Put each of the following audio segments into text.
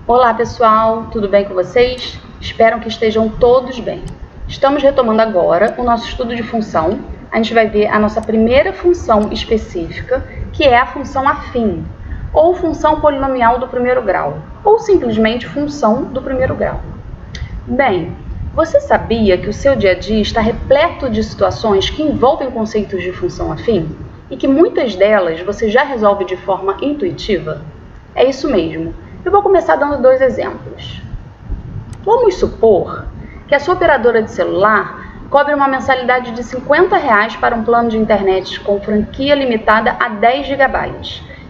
Olá pessoal, tudo bem com vocês? Espero que estejam todos bem. Estamos retomando agora o nosso estudo de função. A gente vai ver a nossa primeira função específica, que é a função afim, ou função polinomial do primeiro grau, ou simplesmente função do primeiro grau. Bem, você sabia que o seu dia a dia está repleto de situações que envolvem conceitos de função afim? E que muitas delas você já resolve de forma intuitiva? É isso mesmo. Eu vou começar dando dois exemplos. Vamos supor que a sua operadora de celular cobre uma mensalidade de R$50 para um plano de internet com franquia limitada a 10 GB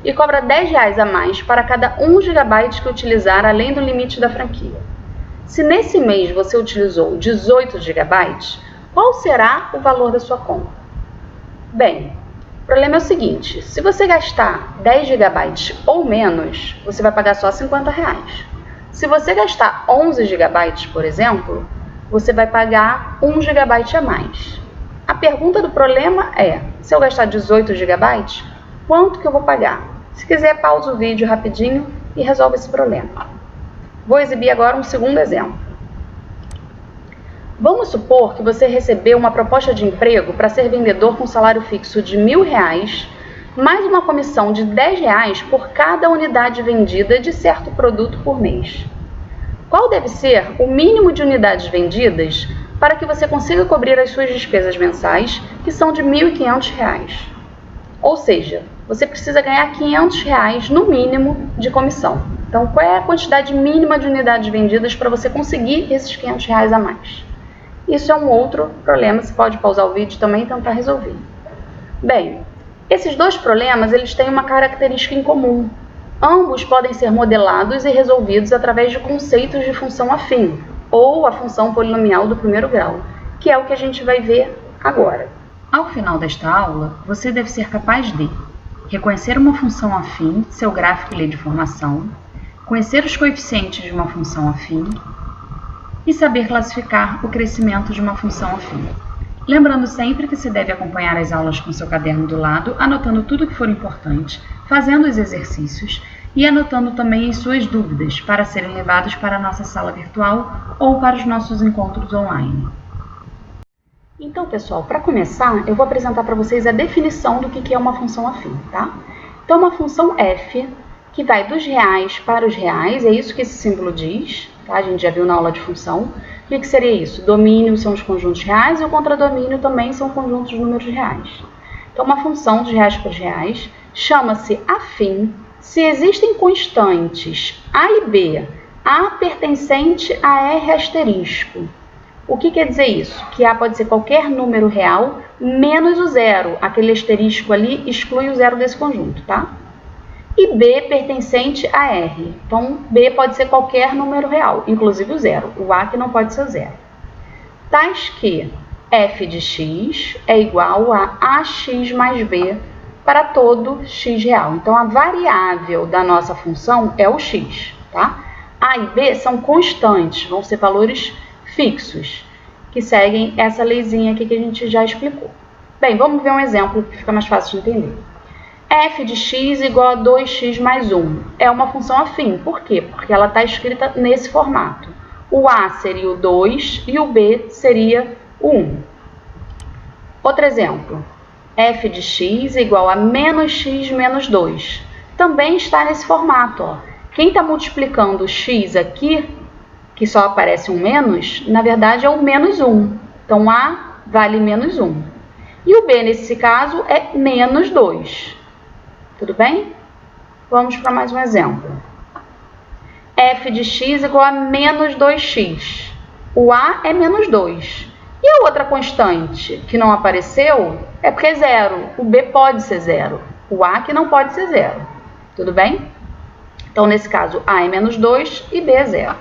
e cobra R$10 a mais para cada 1 GB que utilizar além do limite da franquia. Se nesse mês você utilizou 18 GB, qual será o valor da sua conta? Bem, o problema é o seguinte: se você gastar 10 GB ou menos, você vai pagar só R$50. Se você gastar 11 GB, por exemplo, você vai pagar 1 GB a mais. A pergunta do problema é: se eu gastar 18 GB, quanto que eu vou pagar? Se quiser, pausa o vídeo rapidinho e resolve esse problema. Vou exibir agora um segundo exemplo. Vamos supor que você recebeu uma proposta de emprego para ser vendedor com salário fixo de R$1.000, mais uma comissão de R$10 por cada unidade vendida de certo produto por mês. Qual deve ser o mínimo de unidades vendidas para que você consiga cobrir as suas despesas mensais, que são de R$1.500? Ou seja, você precisa ganhar R$500 no mínimo de comissão. Então, qual é a quantidade mínima de unidades vendidas para você conseguir esses R$500 a mais? Isso é um outro problema, você pode pausar o vídeo também e tentar resolver. Bem, esses dois problemas eles têm uma característica em comum. Ambos podem ser modelados e resolvidos através de conceitos de função afim, ou a função polinomial do primeiro grau, que é o que a gente vai ver agora. Ao final desta aula, você deve ser capaz de reconhecer uma função afim, seu gráfico e lei de formação, conhecer os coeficientes de uma função afim e saber classificar o crescimento de uma função afim. Lembrando sempre que se deve acompanhar as aulas com seu caderno do lado, anotando tudo que for importante, fazendo os exercícios e anotando também as suas dúvidas para serem levados para a nossa sala virtual ou para os nossos encontros online. Então, pessoal, para começar, eu vou apresentar para vocês a definição do que é uma função afim, tá? Então, uma função f, que vai dos reais para os reais, é isso que esse símbolo diz, tá? A gente já viu na aula de função. O que seria isso? Domínio são os conjuntos reais e o contradomínio também são conjuntos de números reais. Então, uma função dos reais para os reais chama-se afim se existem constantes a e b, a pertencente a r asterisco. O que quer dizer isso? Que a pode ser qualquer número real menos o zero. Aquele asterisco ali exclui o zero desse conjunto, tá? E b pertencente a r. Então, b pode ser qualquer número real, inclusive o zero. O a que não pode ser o zero. Tais que f de x é igual a ax mais b para todo x real. Então, a variável da nossa função é o x, tá? A e b são constantes, vão ser valores fixos, que seguem essa leizinha aqui que a gente já explicou. Bem, vamos ver um exemplo que fica mais fácil de entender. F de x igual a 2x mais 1. É uma função afim. Por quê? Porque ela está escrita nesse formato. O a seria o 2 e o b seria o 1. Outro exemplo. F de x igual a menos x menos 2. Também está nesse formato, ó. Quem está multiplicando x aqui, que só aparece um menos, na verdade é o menos 1. Então, a vale menos 1. E o b, nesse caso, é menos 2. Tudo bem? Vamos para mais um exemplo. F de x igual a menos 2x. O a é menos 2. E a outra constante que não apareceu é porque é zero. O b pode ser zero. O a que não pode ser zero. Tudo bem? Então, nesse caso, a é menos 2 e b é zero.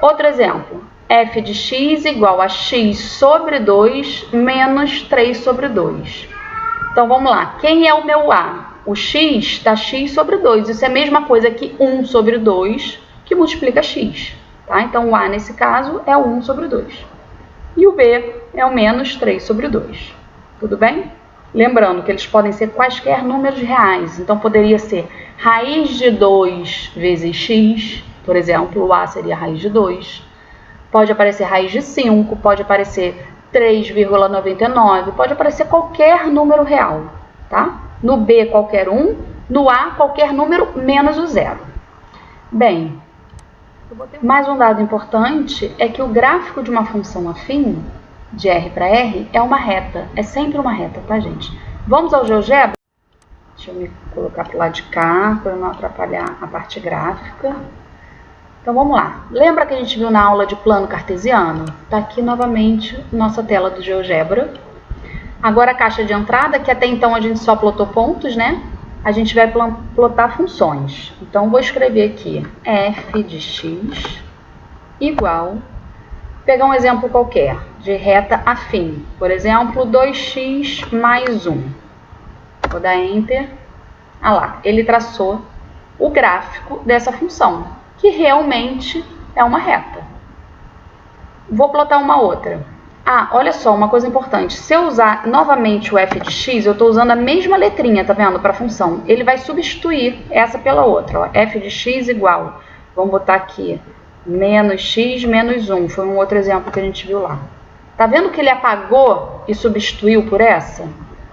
Outro exemplo. F de x igual a x sobre 2 menos 3 sobre 2. Então, vamos lá. Quem é o meu a? O x dá x sobre 2. Isso é a mesma coisa que 1 sobre 2, que multiplica x. Tá? Então, o a, nesse caso, é o 1 sobre 2. E o b é o menos 3 sobre 2. Tudo bem? Lembrando que eles podem ser quaisquer números reais. Então, poderia ser raiz de 2 vezes x, por exemplo, o a seria raiz de 2. Pode aparecer raiz de 5, pode aparecer 3,99, pode aparecer qualquer número real, tá? No b, qualquer um, no a, qualquer número menos o zero. Bem, mais um dado importante é que o gráfico de uma função afim, de R para R, é uma reta. É sempre uma reta, tá, gente? Vamos ao GeoGebra? Deixa eu me colocar para o lado de cá, para não atrapalhar a parte gráfica. Então, vamos lá. Lembra que a gente viu na aula de plano cartesiano? Está aqui novamente nossa tela do GeoGebra. Agora a caixa de entrada, que até então a gente só plotou pontos, né? A gente vai plotar funções. Então, vou escrever aqui f de x igual... Pegar um exemplo qualquer, de reta afim. Por exemplo, 2x mais 1. Vou dar Enter. Ah lá, ele traçou o gráfico dessa função, que realmente é uma reta. Vou plotar uma outra. Ah, olha só, uma coisa importante. Se eu usar novamente o f de x, eu estou usando a mesma letrinha, tá vendo, para a função. Ele vai substituir essa pela outra. Ó. F de x igual, vamos botar aqui, menos x menos 1. Foi um outro exemplo que a gente viu lá. Tá vendo que ele apagou e substituiu por essa?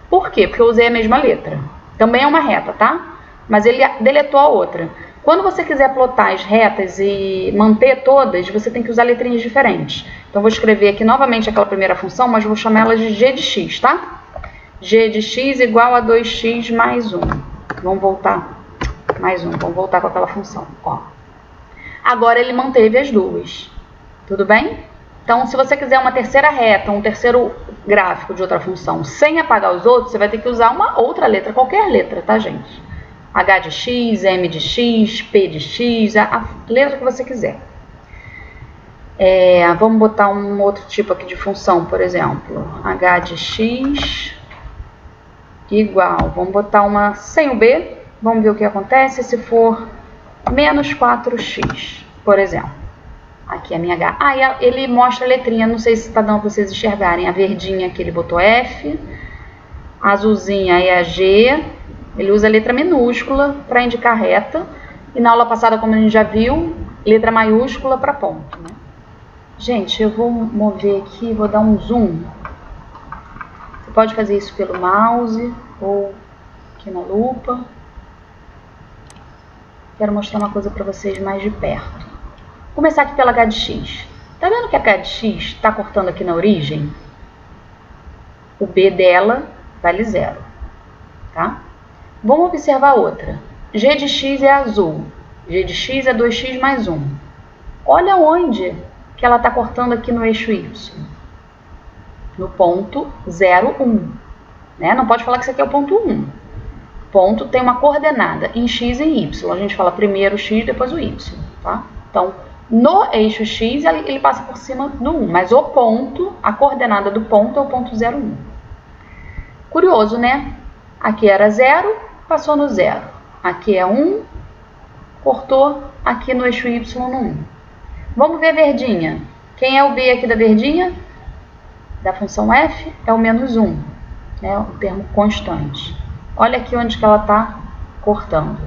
Por quê? Porque eu usei a mesma letra. Também é uma reta, tá? Mas ele deletou a outra. Quando você quiser plotar as retas e manter todas, você tem que usar letrinhas diferentes. Então, vou escrever aqui novamente aquela primeira função, mas vou chamar ela de g de x, tá? G de x igual a 2x mais 1. Vamos voltar. Mais 1. Vamos voltar com aquela função. Ó. Agora, ele manteve as duas. Tudo bem? Então, se você quiser uma terceira reta, um terceiro gráfico de outra função, sem apagar os outros, você vai ter que usar uma outra letra, qualquer letra, tá, gente? H de x, M de x, P de x, a letra que você quiser. Vamos botar um outro tipo aqui de função, por exemplo. H de x igual, vamos botar uma sem o B, vamos ver o que acontece se for menos 4x, por exemplo. Aqui é a minha H. Ah, e ele mostra a letrinha, não sei se está dando para vocês enxergarem. A verdinha aqui ele botou F, a azulzinha é a G, ele usa a letra minúscula para indicar reta, e na aula passada, como a gente já viu, letra maiúscula para ponto, né? Gente, eu vou mover aqui, vou dar um zoom. Você pode fazer isso pelo mouse ou aqui na lupa. Quero mostrar uma coisa para vocês mais de perto. Vou começar aqui pela H de x. Tá vendo que a H de x está cortando aqui na origem? O B dela vale 0, tá? Vamos observar outra. G de x é azul. G de x é 2x mais 1. Olha onde que ela está cortando aqui no eixo y. No ponto 0, 1. Né? Não pode falar que isso aqui é o ponto 1. Ponto tem uma coordenada em x e em y. A gente fala primeiro x, depois o y. Tá? Então, no eixo x, ele passa por cima do 1. Mas o ponto, a coordenada do ponto é o ponto 0, 1. Curioso, né? Aqui era 0, passou no 0. Aqui é 1, cortou aqui no eixo y no 1. Vamos ver a verdinha. Quem é o b aqui da verdinha? Da função f é o menos 1, né? O termo constante. Olha aqui onde que ela está cortando.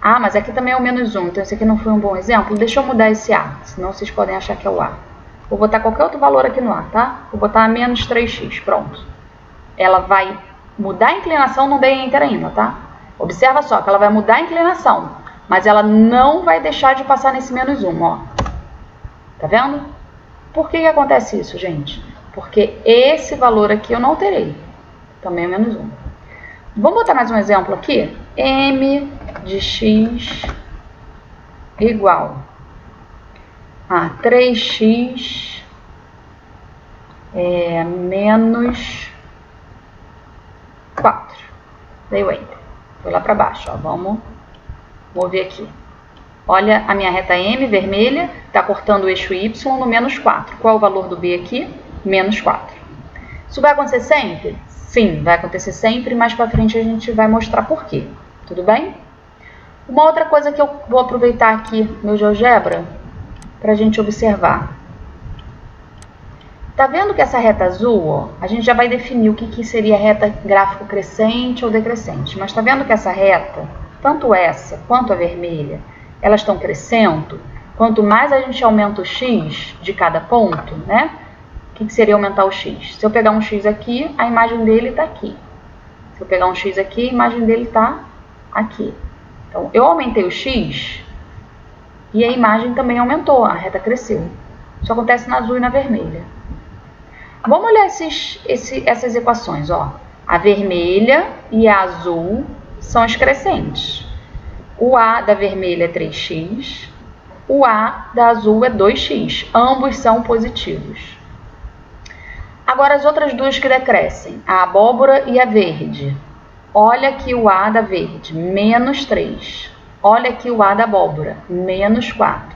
Ah, mas aqui também é o menos 1, então esse aqui não foi um bom exemplo. Deixa eu mudar esse a, senão vocês podem achar que é o a. Vou botar qualquer outro valor aqui no a, tá? Vou botar menos 3x, pronto. Ela vai mudar a inclinação, não dei enter ainda, tá? Observa só que ela vai mudar a inclinação, mas ela não vai deixar de passar nesse menos 1, ó. Tá vendo? Por que acontece isso, gente? Porque esse valor aqui eu não alterei. Também é menos 1. Vamos botar mais um exemplo aqui? M de x igual a 3x menos 4. Dei o enter. Foi lá para baixo, ó. Vamos mover aqui. Olha a minha reta M, vermelha, está cortando o eixo Y no menos 4. Qual é o valor do B aqui? Menos 4. Isso vai acontecer sempre? Sim, vai acontecer sempre, mais para frente a gente vai mostrar por quê. Tudo bem? Uma outra coisa que eu vou aproveitar aqui no GeoGebra para a gente observar. Tá vendo que essa reta azul, ó, a gente já vai definir o que seria reta gráfico crescente ou decrescente. Mas tá vendo que essa reta, tanto essa quanto a vermelha, elas estão crescendo? Quanto mais a gente aumenta o x de cada ponto, né? O que seria aumentar o x? Se eu pegar um x aqui, a imagem dele está aqui. Se eu pegar um x aqui, a imagem dele está aqui. Então, eu aumentei o x e a imagem também aumentou, a reta cresceu. Isso acontece na azul e na vermelha. Vamos olhar essas equações, ó. A vermelha e a azul são as crescentes. O A da vermelha é 3x, o A da azul é 2x. Ambos são positivos. Agora as outras duas que decrescem, a abóbora e a verde. Olha aqui o A da verde, menos 3. Olha aqui o A da abóbora, menos 4.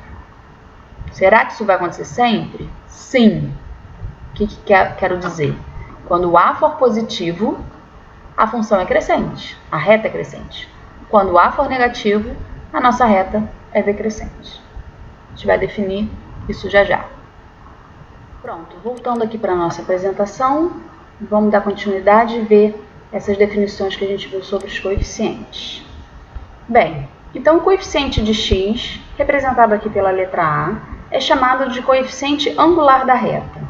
Será que isso vai acontecer sempre? Sim. O que quero dizer? Quando o A for positivo, a função é crescente, a reta é crescente. Quando o A for negativo, a nossa reta é decrescente. A gente vai definir isso já já. Pronto, voltando aqui para a nossa apresentação, vamos dar continuidade e ver essas definições que a gente viu sobre os coeficientes. Bem, então o coeficiente de x, representado aqui pela letra A, é chamado de coeficiente angular da reta.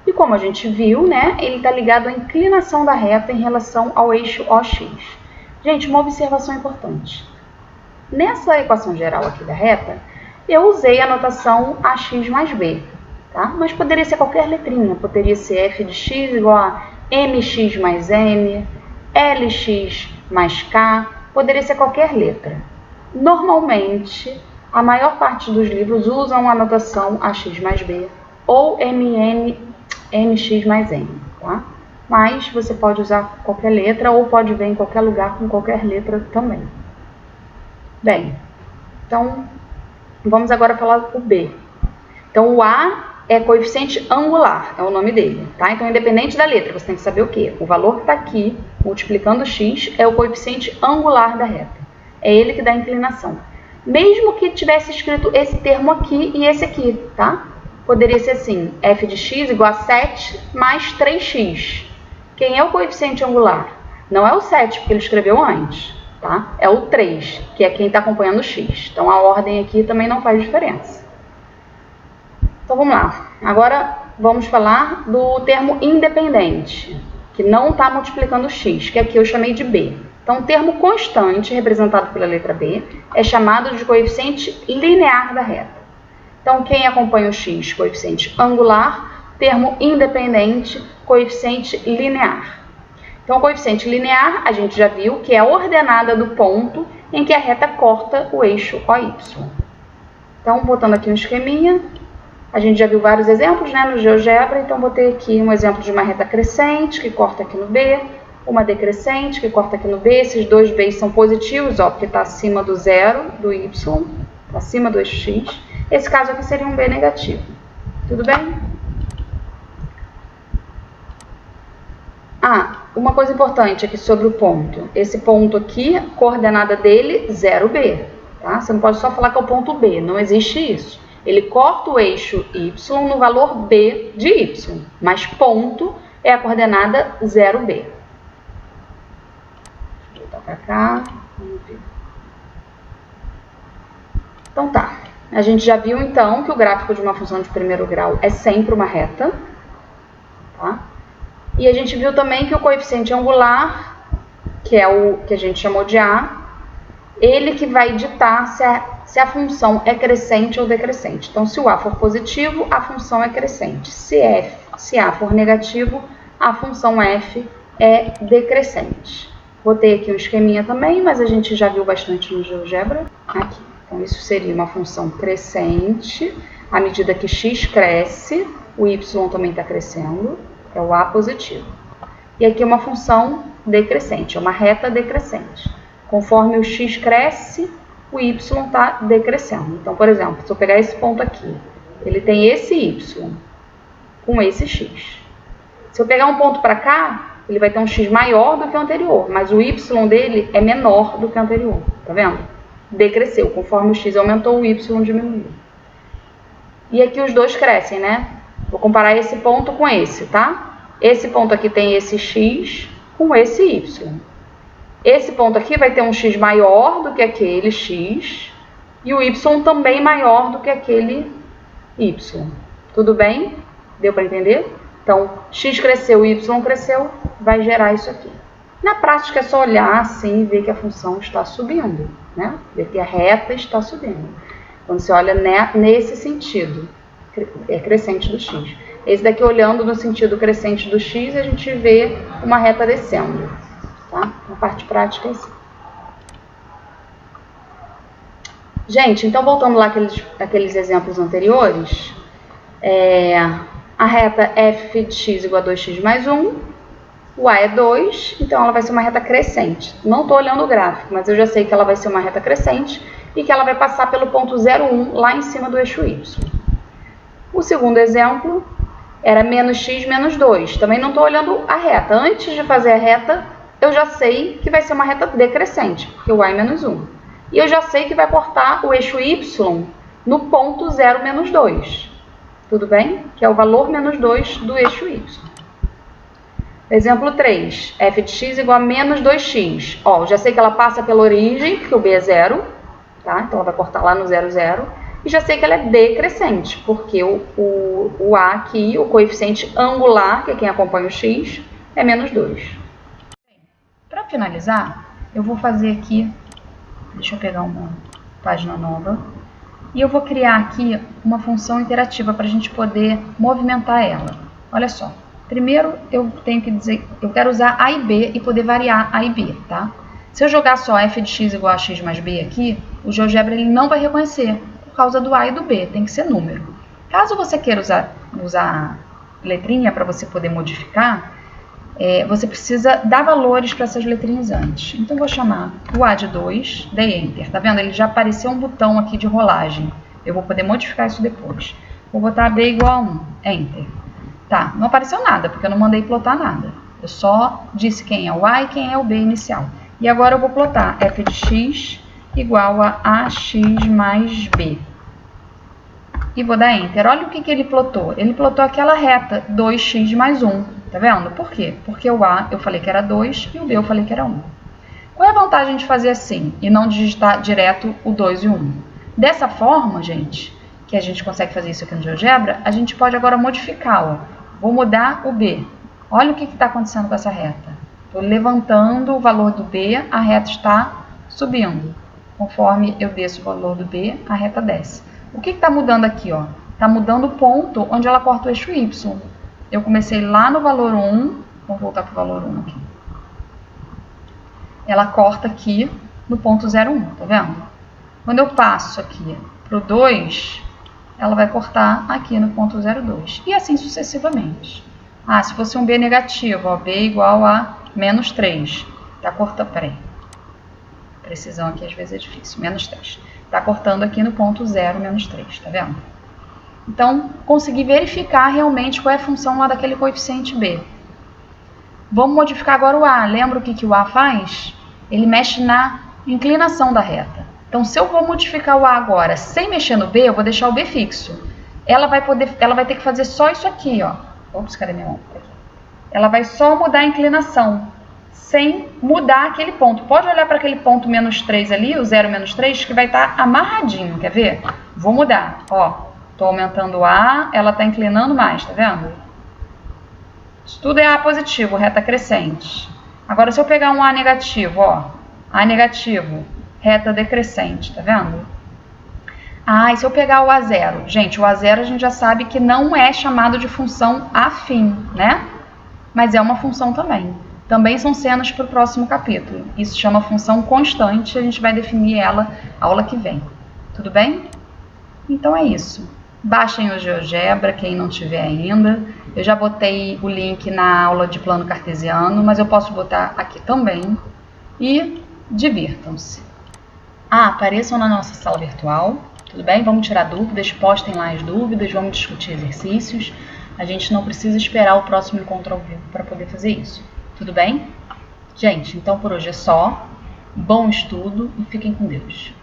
E como a gente viu, né, ele está ligado à inclinação da reta em relação ao eixo OX. Gente, uma observação importante. Nessa equação geral aqui da reta, eu usei a notação AX mais B. Tá? Mas poderia ser qualquer letrinha, poderia ser f de x igual a mx mais m, lx mais k, poderia ser qualquer letra. Normalmente, a maior parte dos livros usam a notação ax mais b ou mx mais m, tá? Mas você pode usar qualquer letra ou pode ver em qualquer lugar com qualquer letra também. Bem, então vamos agora falar o b. Então o A é coeficiente angular, é o nome dele, tá? Então, independente da letra, você tem que saber o quê? O valor que está aqui, multiplicando x, é o coeficiente angular da reta. É ele que dá a inclinação. Mesmo que tivesse escrito esse termo aqui e esse aqui, tá? Poderia ser assim, f de x igual a 7 mais 3x. Quem é o coeficiente angular? Não é o 7, porque ele escreveu antes, tá? É o 3, que é quem está acompanhando o x. Então, a ordem aqui também não faz diferença. Então, vamos lá. Agora, vamos falar do termo independente, que não está multiplicando x, que aqui eu chamei de b. Então, o termo constante, representado pela letra b, é chamado de coeficiente linear da reta. Então, quem acompanha o x, coeficiente angular, termo independente, coeficiente linear. Então, o coeficiente linear, a gente já viu que é a ordenada do ponto em que a reta corta o eixo OY. Então, botando aqui um esqueminha, a gente já viu vários exemplos, né, no GeoGebra, então botei aqui um exemplo de uma reta crescente que corta aqui no B, uma decrescente que corta aqui no B, esses dois B's são positivos, ó, porque está acima do zero, do Y, tá acima do eixo X. Esse caso aqui seria um B negativo. Tudo bem? Ah, uma coisa importante aqui sobre o ponto. Esse ponto aqui, coordenada dele, 0B, tá? Você não pode só falar que é o ponto B, não existe isso. Ele corta o eixo Y no valor B de Y, mas ponto é a coordenada 0B. Vou voltar para cá. Vamos ver. Então tá. A gente já viu então que o gráfico de uma função de primeiro grau é sempre uma reta. Tá? E a gente viu também que o coeficiente angular, que é o que a gente chamou de A, ele que vai ditar se a função é crescente ou decrescente. Então, se o A for positivo, a função é crescente. Se A for negativo, a função f é decrescente. Botei aqui um esqueminha também, mas a gente já viu bastante no GeoGebra. Aqui. Então, isso seria uma função crescente. À medida que x cresce, o y também está crescendo, é o A positivo. E aqui é uma função decrescente, é uma reta decrescente. Conforme o x cresce, o y está decrescendo. Então, por exemplo, se eu pegar esse ponto aqui, ele tem esse y com esse x. Se eu pegar um ponto para cá, ele vai ter um x maior do que o anterior, mas o y dele é menor do que o anterior. Tá vendo? Decresceu. Conforme o x aumentou, o y diminuiu. E aqui os dois crescem, né? Vou comparar esse ponto com esse, tá? Esse ponto aqui tem esse x com esse y. Esse ponto aqui vai ter um x maior do que aquele x e o y também maior do que aquele y. Tudo bem? Deu para entender? Então, x cresceu, y cresceu, vai gerar isso aqui. Na prática é só olhar assim e ver que a função está subindo, né? Ver que a reta está subindo. Quando você olha nesse sentido, é crescente do x. Esse daqui, olhando no sentido crescente do x, a gente vê uma reta descendo. Tá? Na parte prática é assim. Gente, então voltando lá aqueles exemplos anteriores, a reta f de x igual a 2x mais 1, o a é 2, então ela vai ser uma reta crescente. Não estou olhando o gráfico, mas eu já sei que ela vai ser uma reta crescente e que ela vai passar pelo ponto 0,1 lá em cima do eixo y. O segundo exemplo era menos x menos 2. Também não estou olhando a reta. Antes de fazer a reta, eu já sei que vai ser uma reta decrescente, porque o a é menos 1. E eu já sei que vai cortar o eixo y no ponto 0 menos 2. Tudo bem? Que é o valor menos 2 do eixo y. Exemplo 3. F de x igual a menos 2x. Ó, já sei que ela passa pela origem, porque o b é 0. Tá? Então, ela vai cortar lá no 0, 0. E já sei que ela é decrescente, porque o a aqui, o coeficiente angular, que é quem acompanha o x, é menos 2. Para finalizar, eu vou fazer aqui, deixa eu pegar uma página nova, e eu vou criar aqui uma função interativa para a gente poder movimentar ela. Olha só, primeiro eu tenho que dizer, eu quero usar a e b e poder variar a e b, tá? Se eu jogar só f de x igual a x mais b aqui, o GeoGebra ele não vai reconhecer, por causa do a e do b, tem que ser número. Caso você queira usar letrinha para você poder modificar, você precisa dar valores para essas letrinhas antes. Então, eu vou chamar o a de 2, dei Enter. Tá vendo? Ele já apareceu um botão aqui de rolagem. Eu vou poder modificar isso depois. Vou botar b igual a 1, Enter. Tá, não apareceu nada, porque eu não mandei plotar nada. Eu só disse quem é o a e quem é o b inicial. E agora eu vou plotar f de x igual a ax mais b. E vou dar Enter. Olha o que ele plotou. Ele plotou aquela reta, 2x mais 1. Tá vendo? Por quê? Porque o a eu falei que era 2 e o b eu falei que era 1. Qual é a vantagem de fazer assim e não digitar direto o 2 e o 1? Dessa forma, gente, que a gente consegue fazer isso aqui no GeoGebra, a gente pode agora modificar. Ó. Vou mudar o b. Olha o que está acontecendo com essa reta. Estou levantando o valor do b, a reta está subindo. Conforme eu desço o valor do b, a reta desce. O que está mudando aqui? Está mudando o ponto onde ela corta o eixo y. Eu comecei lá no valor 1, vamos voltar para o valor 1 aqui. Ela corta aqui no ponto 0,1, tá vendo? Quando eu passo aqui para o 2, ela vai cortar aqui no ponto 0,2. E assim sucessivamente. Ah, se fosse um b negativo, ó, b igual a menos 3. Tá cortando, peraí. Precisão aqui às vezes é difícil, menos 3. Tá cortando aqui no ponto 0, menos 3, tá vendo? Então, consegui verificar realmente qual é a função lá daquele coeficiente b. Vamos modificar agora o a. Lembra o que o a faz? Ele mexe na inclinação da reta. Então, se eu vou modificar o a agora sem mexer no b, eu vou deixar o b fixo. Ela vai ter que fazer só isso aqui, ó. Ops, cadê minha mão? Aqui. Ela vai só mudar a inclinação, sem mudar aquele ponto. Pode olhar para aquele ponto menos 3 ali, o 0 menos 3, que vai estar amarradinho, quer ver? Vou mudar, ó. Estou aumentando o a, ela está inclinando mais, tá vendo? Isso tudo é a positivo, reta crescente. Agora, se eu pegar um a negativo, ó. A negativo, reta decrescente, tá vendo? Ah, e se eu pegar o a0? Gente, o a0 a gente já sabe que não é chamado de função afim, né? Mas é uma função também. Também são cenas para o próximo capítulo. Isso chama função constante, a gente vai definir ela aula que vem. Tudo bem? Então é isso. Baixem o GeoGebra, quem não tiver ainda. Eu já botei o link na aula de plano cartesiano, mas eu posso botar aqui também. E divirtam-se. Ah, apareçam na nossa sala virtual. Tudo bem? Vamos tirar dúvidas, postem lá as dúvidas, vamos discutir exercícios. A gente não precisa esperar o próximo encontro ao vivo para poder fazer isso. Tudo bem? Gente, então por hoje é só. Bom estudo e fiquem com Deus.